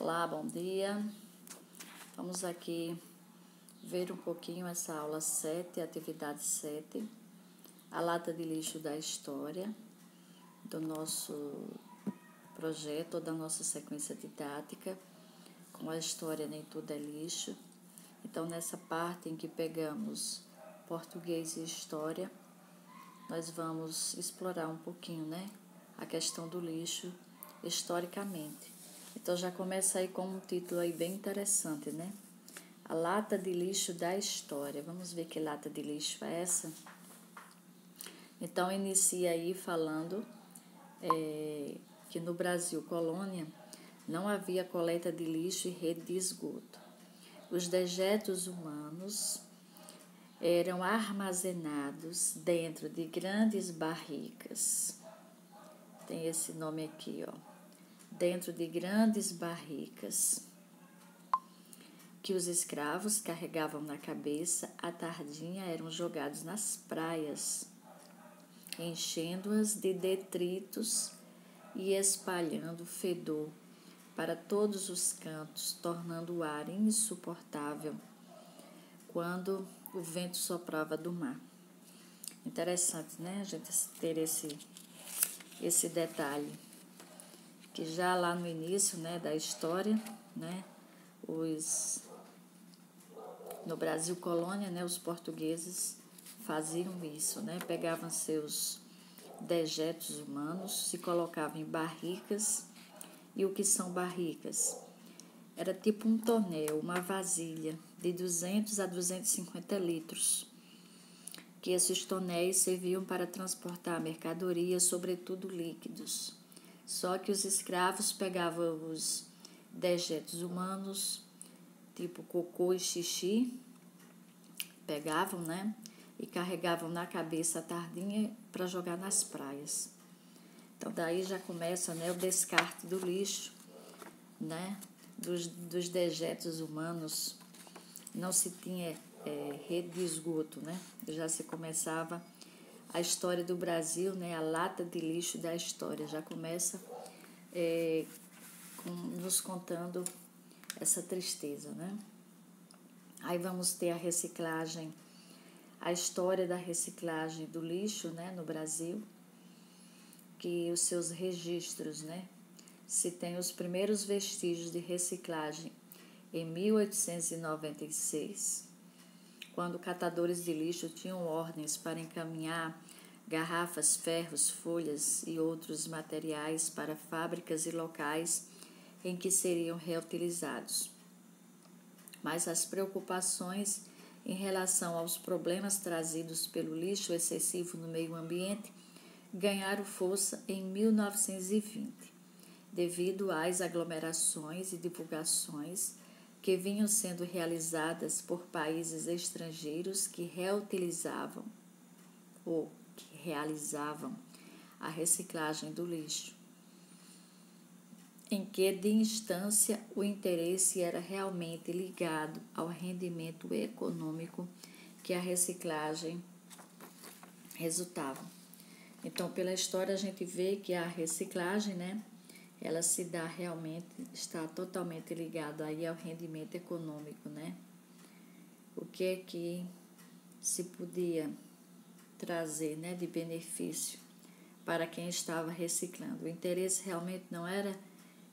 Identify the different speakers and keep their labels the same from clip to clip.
Speaker 1: Olá, bom dia. Vamos aqui ver um pouquinho essa aula 7, atividade 7, a lata de lixo da história do nosso projeto, ou da nossa sequência didática, com a história Nem Tudo é Lixo. Então, nessa parte em que pegamos português e história, nós vamos explorar um pouquinho, a questão do lixo historicamente. Então, já começa aí com um título aí bem interessante, A lata de lixo da história. Vamos ver que lata de lixo é essa? Então, inicia aí falando que no Brasil colônia não havia coleta de lixo e rede de esgoto. Os dejetos humanos eram armazenados dentro de grandes barricas. Tem esse nome aqui, dentro de grandes barricas que os escravos carregavam na cabeça. À tardinha eram jogados nas praias, enchendo-as de detritos e espalhando fedor para todos os cantos, tornando o ar insuportável quando o vento soprava do mar. Interessante, a gente ter esse detalhe, que já lá no início, da história, no Brasil colônia, os portugueses faziam isso, pegavam seus dejetos humanos, se colocavam em barricas. E o que são barricas? Era tipo um tonel, uma vasilha de 200 a 250 litros, que esses tonéis serviam para transportar mercadorias, sobretudo líquidos. Só que os escravos pegavam os dejetos humanos, tipo cocô e xixi, pegavam, e carregavam na cabeça à tardinha para jogar nas praias. Então, daí já começa, o descarte do lixo, dos dejetos humanos. Não se tinha rede de esgoto, Já se começava a história do Brasil, a lata de lixo da história. Já começa nos contando essa tristeza, Aí vamos ter a reciclagem, a história da reciclagem do lixo, no Brasil, que os seus registros, se tem os primeiros vestígios de reciclagem em 1896, quando catadores de lixo tinham ordens para encaminhar garrafas, ferros, folhas e outros materiais para fábricas e locais em que seriam reutilizados. Mas as preocupações em relação aos problemas trazidos pelo lixo excessivo no meio ambiente ganharam força em 1920, devido às aglomerações e divulgações que vinham sendo realizadas por países estrangeiros que reutilizavam ou que realizavam a reciclagem do lixo, em que de instância o interesse era realmente ligado ao rendimento econômico que a reciclagem resultava. Então, pela história, a gente vê que a reciclagem, ela se dá realmente, está totalmente ligada aí ao rendimento econômico, O que é que se podia trazer, de benefício para quem estava reciclando. O interesse realmente não era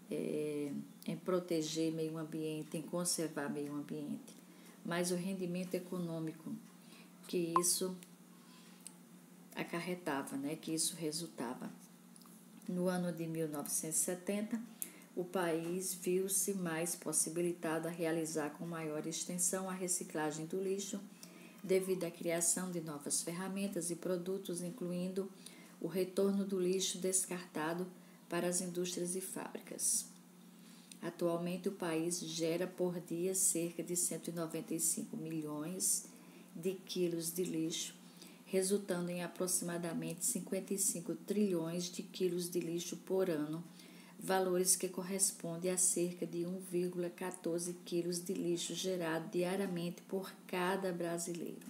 Speaker 1: em proteger meio ambiente, em conservar meio ambiente, mas o rendimento econômico que isso acarretava, que isso resultava. No ano de 1970, o país viu-se mais possibilitado a realizar com maior extensão a reciclagem do lixo, devido à criação de novas ferramentas e produtos, incluindo o retorno do lixo descartado para as indústrias e fábricas. Atualmente, o país gera por dia cerca de 195 milhões de quilos de lixo, resultando em aproximadamente 55 trilhões de quilos de lixo por ano, valores que correspondem a cerca de 1,14 quilos de lixo gerado diariamente por cada brasileiro.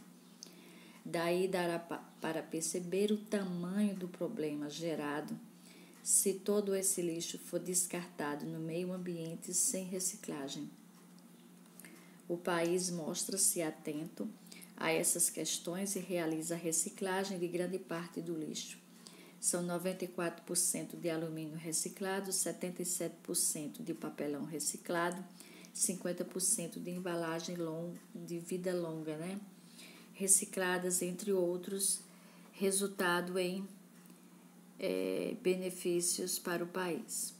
Speaker 1: Daí dará para perceber o tamanho do problema gerado se todo esse lixo for descartado no meio ambiente sem reciclagem. O país mostra-se atento a essas questões e realiza a reciclagem de grande parte do lixo. São 94% de alumínio reciclado, 77% de papelão reciclado, 50% de embalagem de vida longa, recicladas, entre outros, resultado em benefícios para o país.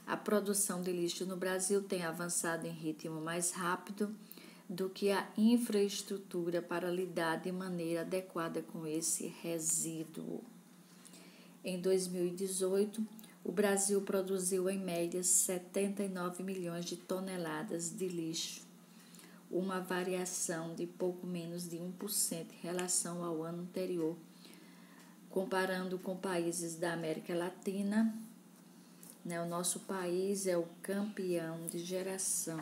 Speaker 1: A produção de lixo no Brasil tem avançado em ritmo mais rápido do que a infraestrutura para lidar de maneira adequada com esse resíduo. Em 2018, o Brasil produziu em média 79 milhões de toneladas de lixo, uma variação de pouco menos de 1% em relação ao ano anterior. Comparando com países da América Latina, o nosso país é o campeão de geração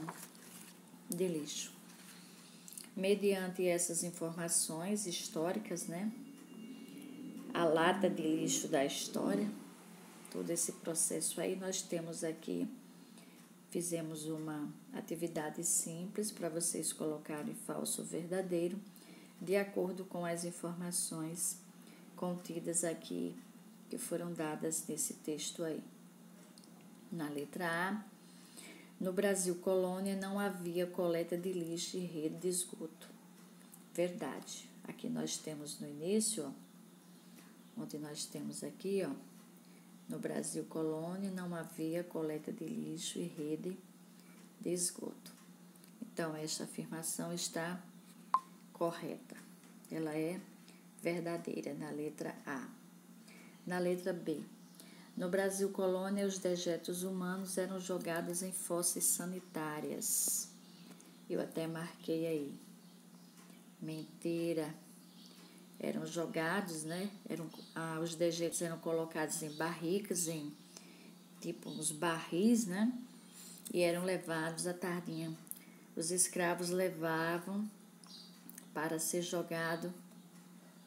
Speaker 1: de lixo. Mediante essas informações históricas, a lata de lixo da história, todo esse processo aí, nós temos aqui, fizemos uma atividade simples para vocês colocarem falso ou verdadeiro, de acordo com as informações contidas aqui, que foram dadas nesse texto aí. Na letra A, no Brasil colônia não havia coleta de lixo e rede de esgoto. Verdade. Aqui nós temos no início, onde nós temos aqui, no Brasil colônia não havia coleta de lixo e rede de esgoto. Então, esta afirmação está correta. Ela é verdadeira, na letra A. Na letra B, no Brasil colônia, os dejetos humanos eram jogados em fossas sanitárias. Eu até marquei aí. Mentira. Eram jogados, os dejetos eram colocados em barricas, em tipo uns barris, e eram levados à tardinha. Os escravos levavam para ser jogado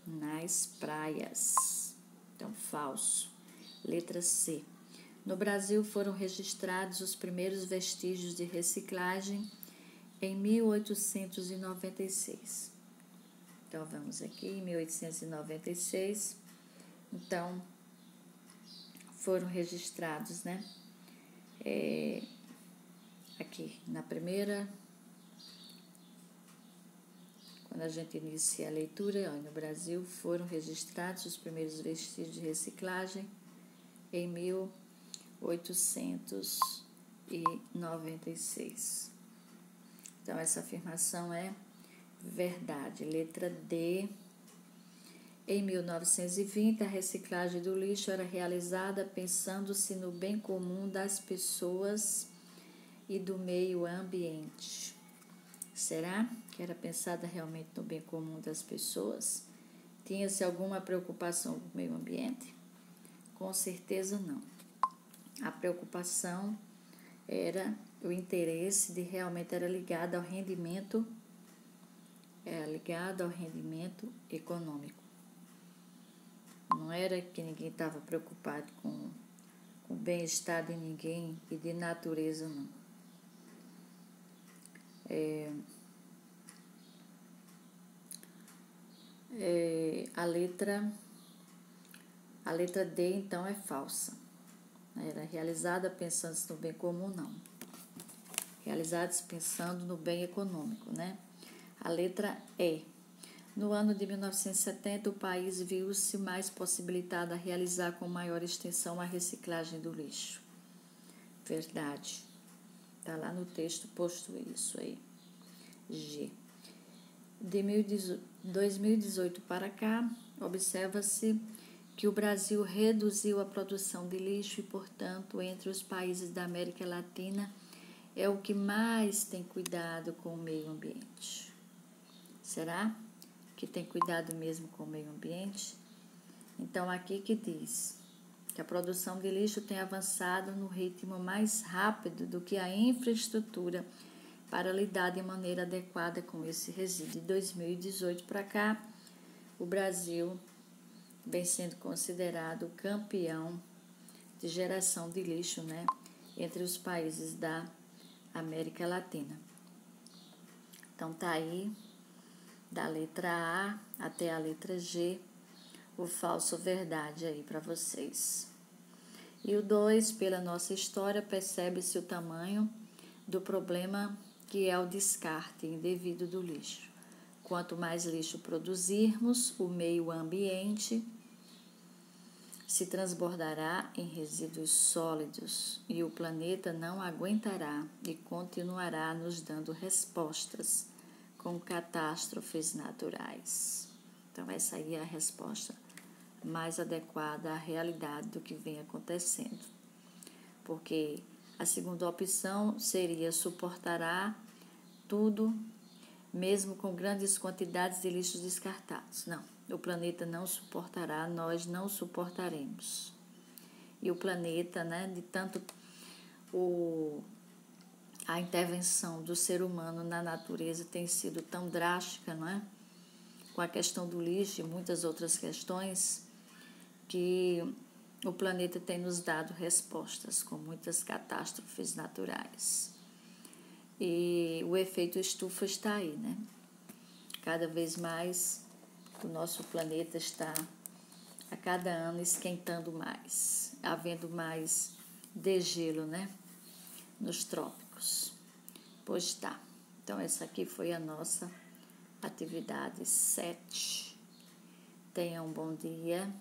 Speaker 1: nas praias. Então, falso. Letra C. No Brasil foram registrados os primeiros vestígios de reciclagem em 1896. Então, vamos aqui, em 1896. Então, foram registrados, aqui na primeira, quando a gente inicia a leitura, no Brasil foram registrados os primeiros vestígios de reciclagem em 1896. Então, essa afirmação é verdade. Letra D. Em 1920, a reciclagem do lixo era realizada pensando-se no bem comum das pessoas e do meio ambiente. Será que era pensada realmente no bem comum das pessoas? Tinha-se alguma preocupação com o meio ambiente? Com certeza não. A preocupação era, o interesse de realmente era ligado ao rendimento, econômico. Não era que ninguém estava preocupado com o bem-estar de ninguém e de natureza, não. A letra D, então, é falsa. Era realizada pensando no bem comum, não. Realizados pensando no bem econômico, A letra E. No ano de 1970, o país viu-se mais possibilitado a realizar com maior extensão a reciclagem do lixo. Verdade. Está lá no texto posto isso aí. G. De 2018 para cá, observa-se que o Brasil reduziu a produção de lixo e, portanto, entre os países da América Latina, é o que mais tem cuidado com o meio ambiente. Será que tem cuidado mesmo com o meio ambiente? Então, aqui que diz que a produção de lixo tem avançado no ritmo mais rápido do que a infraestrutura para lidar de maneira adequada com esse resíduo. De 2018 para cá, o Brasil vem sendo considerado o campeão de geração de lixo, né, entre os países da América Latina. Então tá aí, da letra A até a letra G, o falso verdade aí para vocês. E o 2, pela nossa história, percebe-se o tamanho do problema que é o descarte indevido do lixo. Quanto mais lixo produzirmos, o meio ambiente se transbordará em resíduos sólidos e o planeta não aguentará e continuará nos dando respostas com catástrofes naturais. Então, essa aí é a resposta mais adequada à realidade do que vem acontecendo. Porque a segunda opção seria suportará tudo, mesmo com grandes quantidades de lixos descartados. Não, o planeta não suportará, nós não suportaremos. E o planeta, né, de tanto a intervenção do ser humano na natureza tem sido tão drástica, não é? Com a questão do lixo e muitas outras questões, que o planeta tem nos dado respostas com muitas catástrofes naturais. E o efeito estufa está aí, né? Cada vez mais o nosso planeta está a cada ano esquentando mais, havendo mais degelo, né? Nos trópicos. Pois tá. Então essa aqui foi a nossa atividade 7. Tenham um bom dia.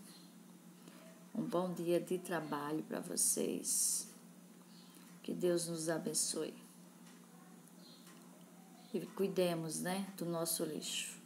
Speaker 1: Um bom dia de trabalho para vocês. Que Deus nos abençoe. E cuidemos, né, do nosso lixo.